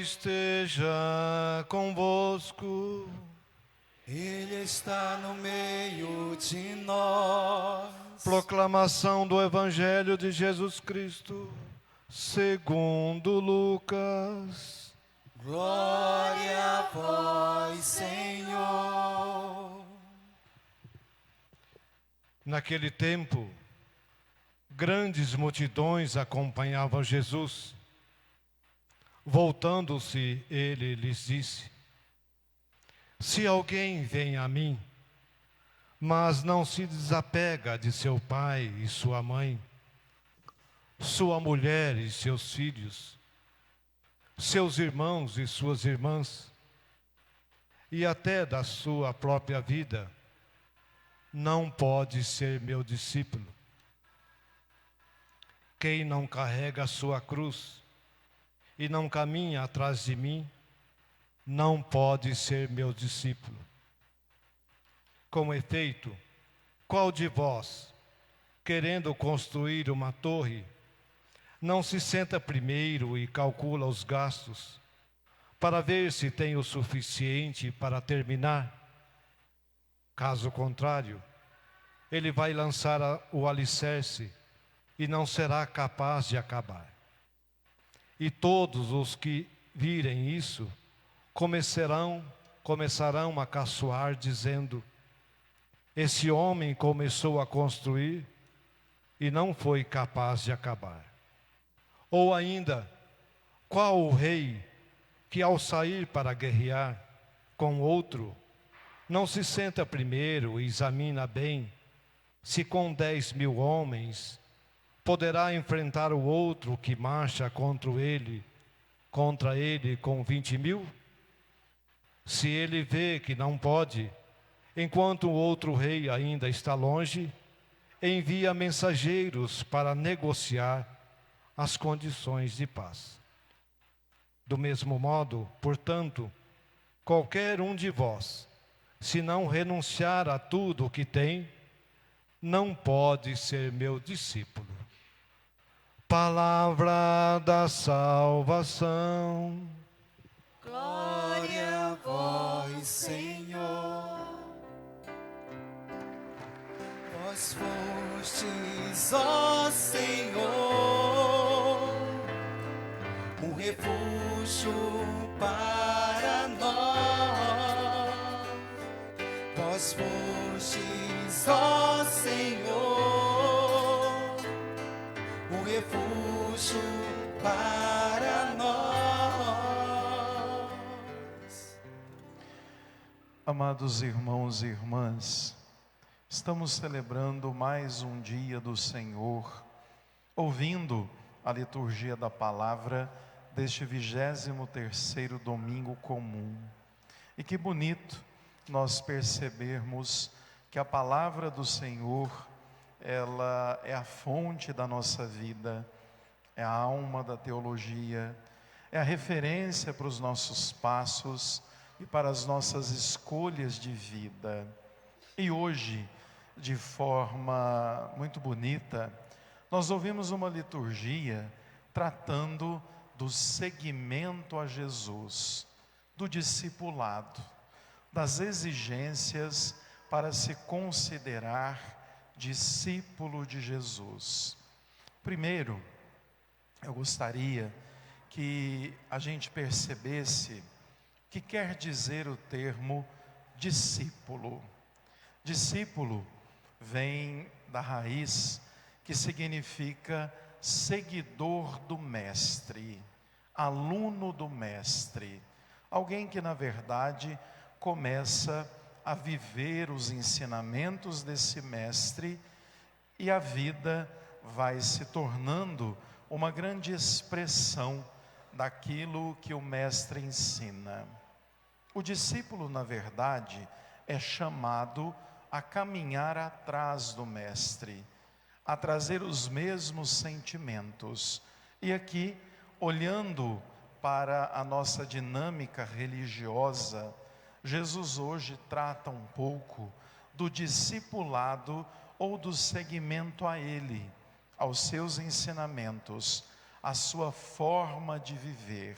esteja convosco. Ele está no meio de nós. Proclamação do Evangelho de Jesus Cristo, segundo Lucas. Glória a vós, Senhor. Naquele tempo, grandes multidões acompanhavam Jesus. Voltando-se, ele lhes disse: se alguém vem a mim, mas não se desapega de seu pai e sua mãe, sua mulher e seus filhos, seus irmãos e suas irmãs, e até da sua própria vida, não pode ser meu discípulo. Quem não carrega a sua cruz e não caminha atrás de mim, não pode ser meu discípulo. Com efeito, qual de vós, querendo construir uma torre, não se senta primeiro e calcula os gastos, para ver se tem o suficiente para terminar? Caso contrário, ele vai lançar o alicerce e não será capaz de acabar. E todos os que virem isso começarão a caçoar, dizendo: esse homem começou a construir e não foi capaz de acabar. Ou ainda, qual o rei que ao sair para guerrear com outro, não se senta primeiro e examina bem se com 10.000 homens poderá enfrentar o outro que marcha contra ele com 20.000? Se ele vê que não pode, enquanto o outro rei ainda está longe, envia mensageiros para negociar as condições de paz. Do mesmo modo, portanto, qualquer um de vós, se não renunciar a tudo o que tem, não pode ser meu discípulo. Palavra da salvação. Glória a vós, Senhor. Vós fostes, ó Senhor, um refúgio para nós. Vós fostes, ó Senhor, um refúgio para nós. Amados irmãos e irmãs, estamos celebrando mais um dia do Senhor, ouvindo a liturgia da palavra deste 23º domingo comum. E que bonito nós percebermos que a palavra do Senhor, ela é a fonte da nossa vida, é a alma da teologia, é a referência para os nossos passos e para as nossas escolhas de vida. E hoje, de forma muito bonita, nós ouvimos uma liturgia tratando do seguimento a Jesus, do discipulado, das exigências para se considerar discípulo de Jesus. Primeiro, eu gostaria que a gente percebesse o que quer dizer o termo discípulo. Discípulo vem da raiz que significa seguidor do mestre, aluno do mestre, alguém que na verdade começa a viver os ensinamentos desse mestre e a vida vai se tornando uma grande expressão daquilo que o mestre ensina. O discípulo, na verdade, é chamado a caminhar atrás do mestre, a trazer os mesmos sentimentos. E aqui, olhando para a nossa dinâmica religiosa, Jesus hoje trata um pouco do discipulado ou do seguimento a Ele, aos seus ensinamentos, a sua forma de viver.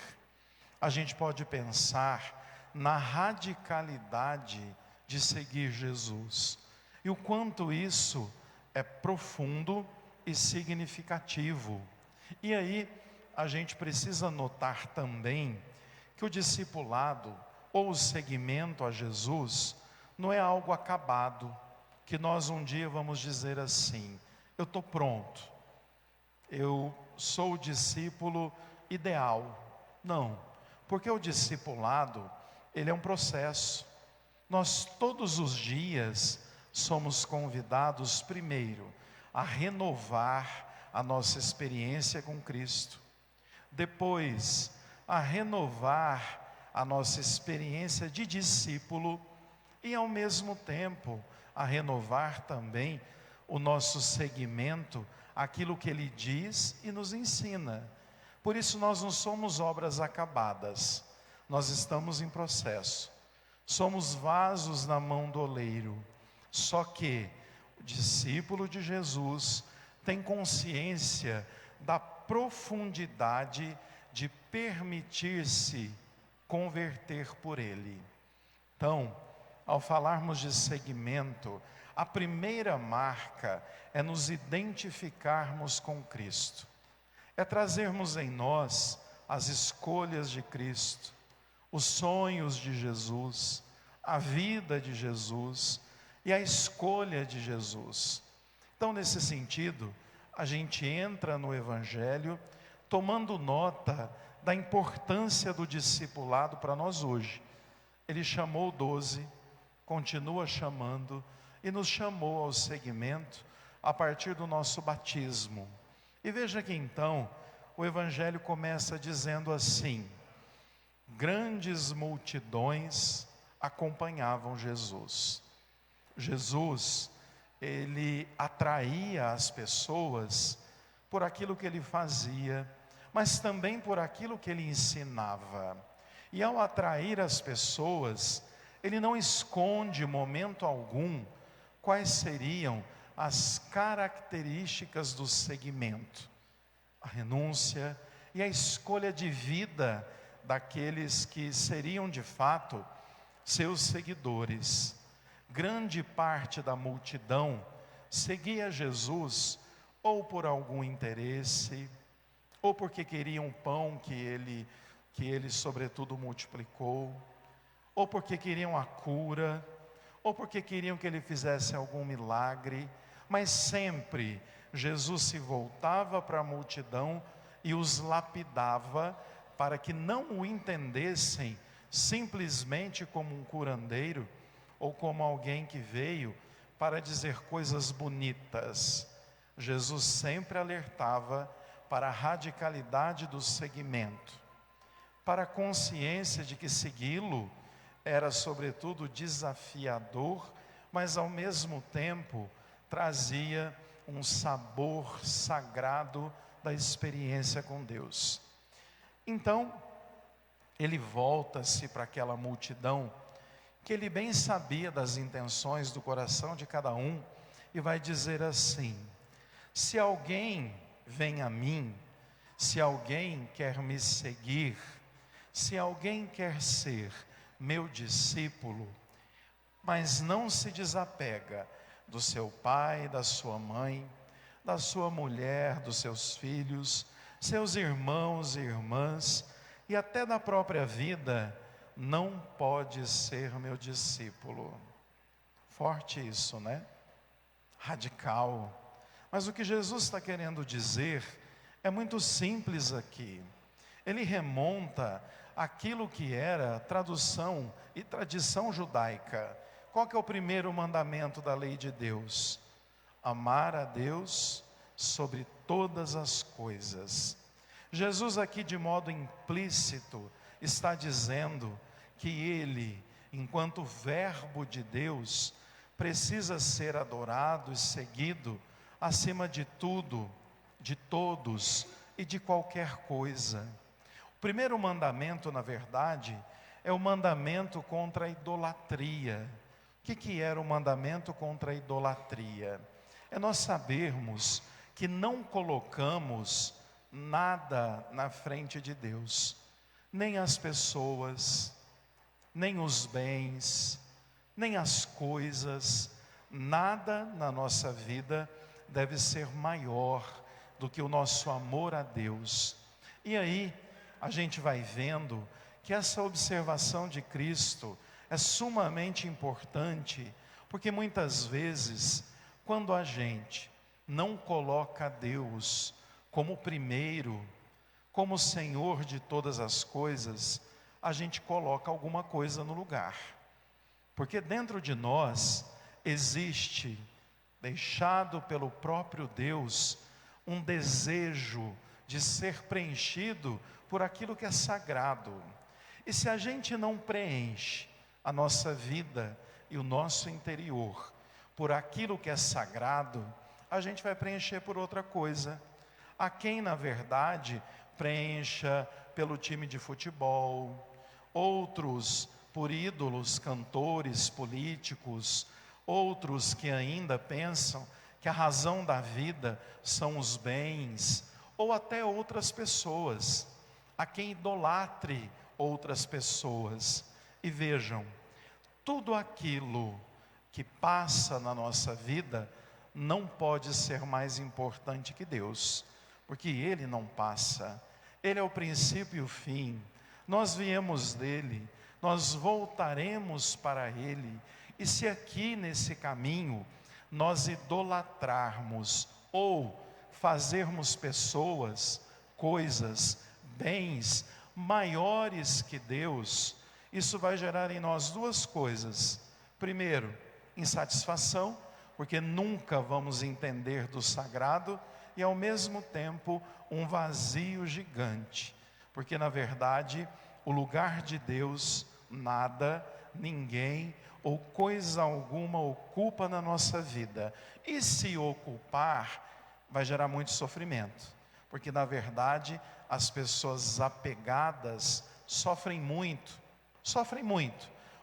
a gente pode pensar na radicalidade de seguir Jesus e o quanto isso é profundo e significativo. E aí a gente precisa notar também que o discipulado ou o seguimento a Jesus não é algo acabado, que nós um dia vamos dizer assim: eu estou pronto, eu sou o discípulo ideal. Não, porque o discipulado, ele é um processo. Nós todos os dias somos convidados primeiro a renovar a nossa experiência com Cristo, depois a renovar a nossa experiência de discípulo e ao mesmo tempo a renovar também o nosso seguimento àquilo que Ele diz e nos ensina. Por isso nós não somos obras acabadas, nós estamos em processo, somos vasos na mão do oleiro. Só que o discípulo de Jesus tem consciência da profundidade de permitir-se converter por Ele. Então, ao falarmos de seguimento, a primeira marca é nos identificarmos com Cristo, é trazermos em nós as escolhas de Cristo, os sonhos de Jesus, a vida de Jesus e a escolha de Jesus. Então, nesse sentido, a gente entra no Evangelho tomando nota da importância do discipulado para nós hoje. Ele chamou 12, continua chamando e nos chamou ao seguimento a partir do nosso batismo. E veja que então o Evangelho começa dizendo assim: grandes multidões acompanhavam Jesus. Jesus, ele atraía as pessoas por aquilo que ele fazia, mas também por aquilo que ele ensinava. E ao atrair as pessoas, ele não esconde momento algum quais seriam as características do seguimento, a renúncia e a escolha de vida daqueles que seriam de fato seus seguidores. Grande parte da multidão seguia Jesus ou por algum interesse, ou porque queriam um pão que ele sobretudo multiplicou, ou porque queriam a cura, ou porque queriam que ele fizesse algum milagre, mas sempre Jesus se voltava para a multidão e os lapidava para que não o entendessem simplesmente como um curandeiro ou como alguém que veio para dizer coisas bonitas. Jesus sempre alertava para a radicalidade do seguimento, para a consciência de que segui-lo era sobretudo desafiador, mas ao mesmo tempo trazia um sabor sagrado da experiência com Deus. Então, ele volta-se para aquela multidão, que ele bem sabia das intenções do coração de cada um, e vai dizer assim: se alguém vem a mim, se alguém quer me seguir, se alguém quer ser meu discípulo, mas não se desapega do seu pai, da sua mãe, da sua mulher, dos seus filhos, seus irmãos e irmãs, e até da própria vida, não pode ser meu discípulo. Forte isso, né? Radical. Mas o que Jesus está querendo dizer é muito simples aqui. Ele remonta aquilo que era tradução e tradição judaica. Qual que é o primeiro mandamento da lei de Deus? Amar a Deus sobre todas as coisas. Jesus aqui, de modo implícito, está dizendo que ele, enquanto verbo de Deus, precisa ser adorado e seguido acima de tudo, de todos e de qualquer coisa. O primeiro mandamento, na verdade, é o mandamento contra a idolatria. O que era o mandamento contra a idolatria? É nós sabermos que não colocamos nada na frente de Deus. nem as pessoas, nem os bens, nem as coisas, nada na nossa vida deve ser maior do que o nosso amor a Deus. E aí, a gente vai vendo que essa observação de Cristo é sumamente importante, porque muitas vezes, quando a gente não coloca Deus como primeiro, como Senhor de todas as coisas, a gente coloca alguma coisa no lugar. Porque dentro de nós existe, deixado pelo próprio Deus, um desejo de ser preenchido por aquilo que é sagrado. E se a gente não preenche a nossa vida e o nosso interior por aquilo que é sagrado, a gente vai preencher por outra coisa. Há quem, na verdade, preencha pelo time de futebol, outros por ídolos, cantores, políticos, outros que ainda pensam que a razão da vida são os bens, ou até outras pessoas. Há quem idolatre outras pessoas. E vejam, tudo aquilo que passa na nossa vida não pode ser mais importante que Deus, porque Ele não passa. Ele é o princípio e o fim. Nós viemos dele, nós voltaremos para Ele. E se aqui nesse caminho nós idolatrarmos ou fazermos pessoas, coisas, bens maiores que Deus, isso vai gerar em nós duas coisas. Primeiro, insatisfação, porque nunca vamos entender do sagrado, e ao mesmo tempo um vazio gigante, porque na verdade o lugar de Deus nada, ninguém ou coisa alguma ocupa na nossa vida. E se ocupar, vai gerar muito sofrimento, porque na verdade as pessoas apegadas sofrem muito,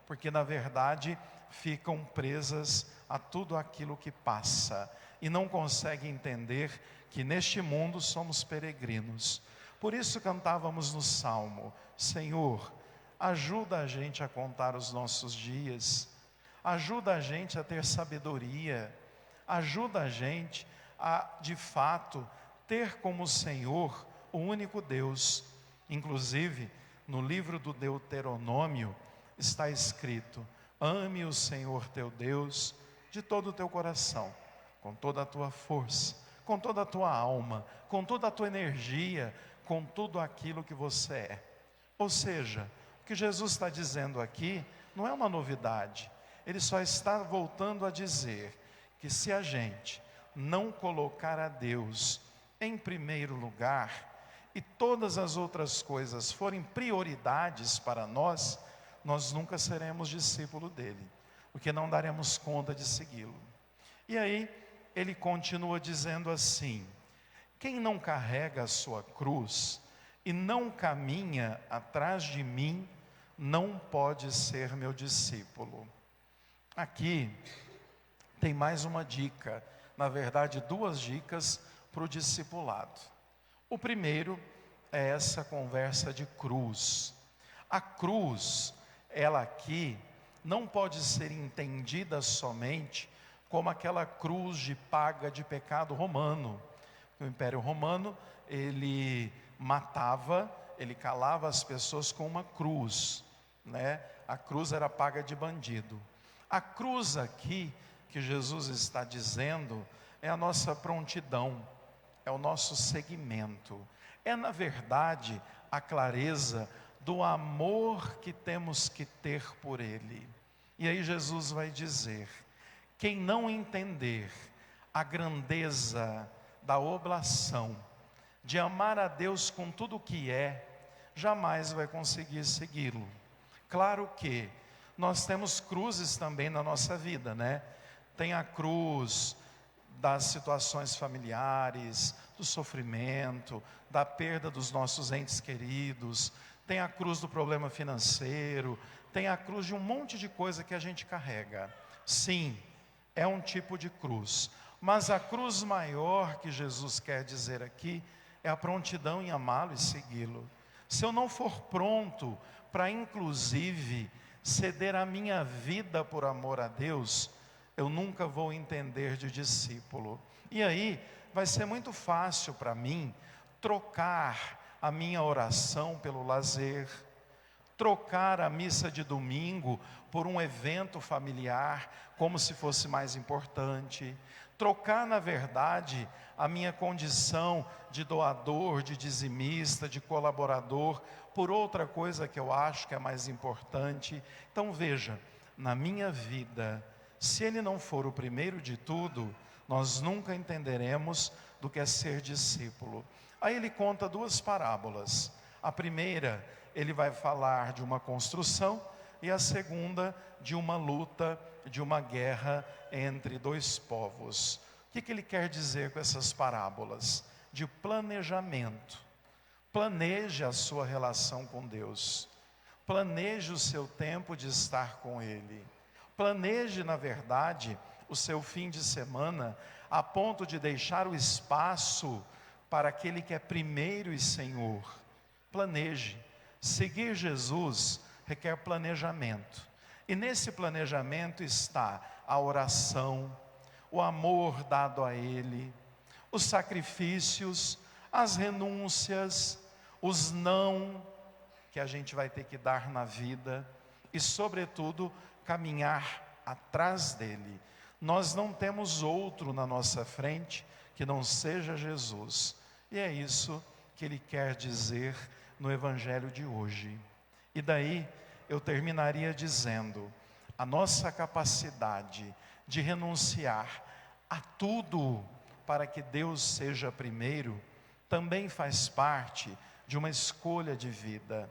porque na verdade ficam presas a tudo aquilo que passa e não conseguem entender que neste mundo somos peregrinos. Por isso cantávamos no Salmo: Senhor, ajuda a gente a contar os nossos dias, ajuda a gente a ter sabedoria, ajuda a gente a, de fato, ter como Senhor o único Deus. Inclusive, no livro do Deuteronômio está escrito: ame o Senhor teu Deus de todo o teu coração, com toda a tua força, com toda a tua alma, com toda a tua energia, com tudo aquilo que você é. Ou seja, o que Jesus está dizendo aqui não é uma novidade. Ele só está voltando a dizer que se a gente não colocar a Deus em primeiro lugar e todas as outras coisas forem prioridades para nós, nós nunca seremos discípulo dele, porque não daremos conta de segui-lo. E aí ele continua dizendo assim: quem não carrega a sua cruz e não caminha atrás de mim, não pode ser meu discípulo. Aqui tem mais uma dica, na verdade duas dicas para o discipulado. O primeiro é essa conversa de cruz. A cruz, ela aqui não pode ser entendida somente como aquela cruz de paga de pecado romano. O Império Romano, ele matava, ele calava as pessoas com uma cruz, né? A cruz era paga de bandido. A cruz aqui, que Jesus está dizendo, é a nossa prontidão, é o nosso seguimento, é na verdade a clareza do amor que temos que ter por Ele. E aí Jesus vai dizer: quem não entender a grandeza da oblação, de amar a Deus com tudo o que é, jamais vai conseguir segui-lo. Claro que nós temos cruzes também na nossa vida, né? Tem a cruz das situações familiares, do sofrimento, da perda dos nossos entes queridos, tem a cruz do problema financeiro, tem a cruz de um monte de coisa que a gente carrega. Sim, é um tipo de cruz, mas a cruz maior que Jesus quer dizer aqui é a prontidão em amá-lo e segui-lo. se eu não for pronto para, inclusive, ceder a minha vida por amor a Deus, eu nunca vou entender de discípulo. E aí, vai ser muito fácil para mim trocar a minha oração pelo lazer, trocar a missa de domingo por um evento familiar, como se fosse mais importante, trocar, na verdade, a minha condição de doador, de dizimista, de colaborador, por outra coisa que eu acho que é mais importante. Então veja, na minha vida, se Ele não for o primeiro de tudo, nós nunca entenderemos do que é ser discípulo. Aí ele conta duas parábolas. A primeira, ele vai falar de uma construção, e a segunda, de uma luta, de uma guerra entre dois povos. O que ele quer dizer com essas parábolas? De planejamento. Planeje a sua relação com Deus. Planeje o seu tempo de estar com Ele. Planeje, na verdade, o seu fim de semana, a ponto de deixar o espaço para aquele que é primeiro e Senhor. Planeje. Seguir Jesus requer planejamento. E nesse planejamento está a oração, o amor dado a Ele, os sacrifícios, as renúncias, os não que a gente vai ter que dar na vida e, sobretudo, caminhar atrás dele. Nós não temos outro na nossa frente que não seja Jesus. E é isso que ele quer dizer no Evangelho de hoje. E daí eu terminaria dizendo: a nossa capacidade de renunciar a tudo para que Deus seja primeiro, também faz parte de uma escolha de vida.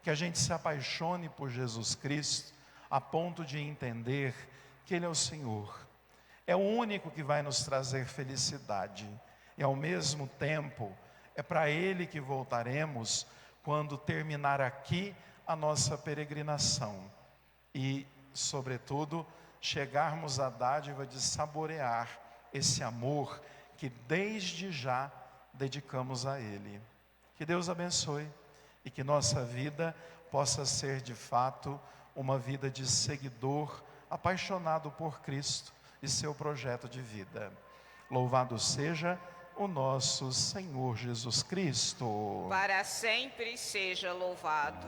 Que a gente se apaixone por Jesus Cristo, a ponto de entender que Ele é o Senhor. É o único que vai nos trazer felicidade. E ao mesmo tempo, é para Ele que voltaremos quando terminar aqui a nossa peregrinação. E, sobretudo, chegarmos à dádiva de saborear esse amor que desde já dedicamos a Ele. Que Deus abençoe e que nossa vida possa ser de fato uma vida de seguidor, apaixonado por Cristo e seu projeto de vida. Louvado seja o nosso Senhor Jesus Cristo. Para sempre seja louvado.